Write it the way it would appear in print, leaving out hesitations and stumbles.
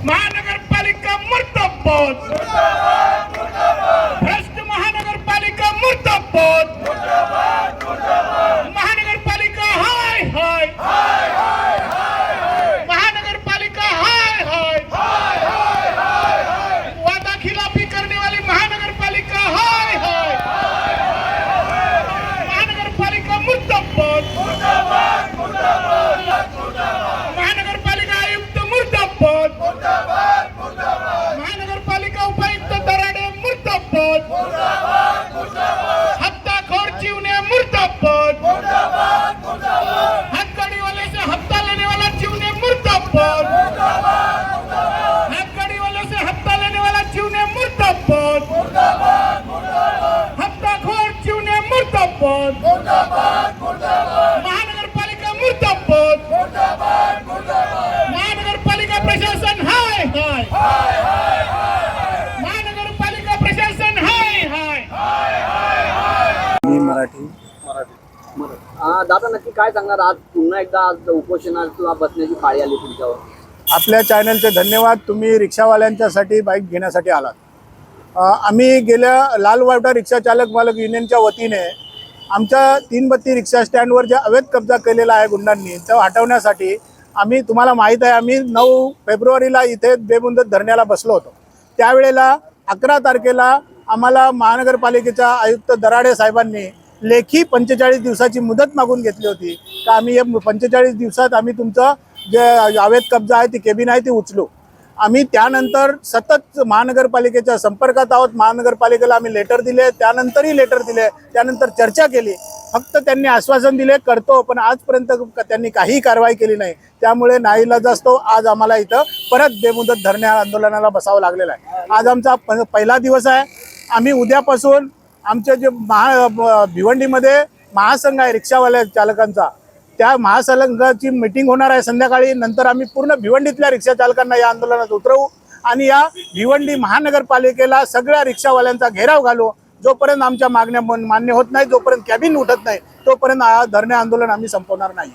महानगरपालिका मुर्दाबाद, भ्रष्ट महानगरपालिका मुर्दाबाद, महानगरपालिका हाय हाय, महानगरपालिका हाय हाय, वादा खिलाफी करने वाली महानगरपालिका हाय हाय, महानगरपालिका मुर्दाबाद, महानगरपालिका आयुक्त मुर्दाबाद, महानगरपालिका उपायुक्त दराडे मुर्दाबाद, हत्ताखोर चिवने मुर्दाबाद, हाथकड़ी वाले से हत्ता लेने वाला चिवने मुर्दाबाद, हाथकड़ी वाले से हत्ता लेने वाला चिवने मुर्दाबाद, हत्ताखोर चिवने मुर्दाबाद, महानगरपालिका मुर्दाबाद, महानगरपालिका प्रशासन हाय हाय, महानगरपालिका प्रशासन हाय हाय। मी मराठी दादा नक्की काय सांगणार? आज पुन्हा एकदा आज उपोषणाला बसण्याची पाळी आली तुमच्यावर. आपल्या चॅनलचे धन्यवाद. तुम्ही रिक्षावाल्यांच्यासाठी बाईक घेण्यासाठी आलात. आम्ही गेल्या लालवाटा रिक्षा चालक मालक युनियनच्या वतीने आमच्या 332 रिक्षा स्टँडवर जे अवैध कब्जा केलेला आहे गुंडांनी तो हटवण्यासाठी आम्ही, तुम्हाला माहीत आहे, आम्ही 9 फेब्रुवारीला इथे बेमुदत धरण्याला बसलो होतो. त्यावेळेला 11 तारखेला आम्हाला महानगरपालिकेच्या आयुक्त दराडे साहेबांनी लेखी 45 दिवसाची मुदत मागून घेतली होती का आम्ही या 45 दिवसात आम्ही तुमचं जे अवैध कब्जा आहे ती केबिन आहे ती उचलू. आम्ही त्यानंतर सतत महानगरपालिकेच्या संपर्कात आहोत. महानगरपालिकेला आम्ही लेटर दिले, त्यानंतरही लेटर दिले, त्यानंतर चर्चा केली. फक्त त्यांनी आश्वासन दिले करतो, पण आजपर्यंत त्यांनी काही कारवाई केली नाही. त्यामुळे नाईलाज असतो आज आम्हाला इथं परत बेमुदत धरण्या आंदोलनाला बसावं लागलेलं आहे. आज आमचा पहिला दिवस आहे. आम्ही उद्यापासून आमचे जे भिवंडीमध्ये महासंघ आहे रिक्षावाल्या चालकांचा, त्या महासंघाची मीटिंग होणार आहे संध्याकाळी. नंतर आम्ही पूर्ण भिवंडीतल्या रिक्षा चालकांना या आंदोलनात उतरवू आणि या भिवंडी महानगरपालिकेला सगळ्या रिक्षावाल्यांचा घेराव घालू. जोपर्यंत आमच्या मागण्या मान्य होत नाही, जोपर्यंत कॅबिन उठत नाही, तोपर्यंत धरणे आंदोलन आम्ही संपवणार नाही.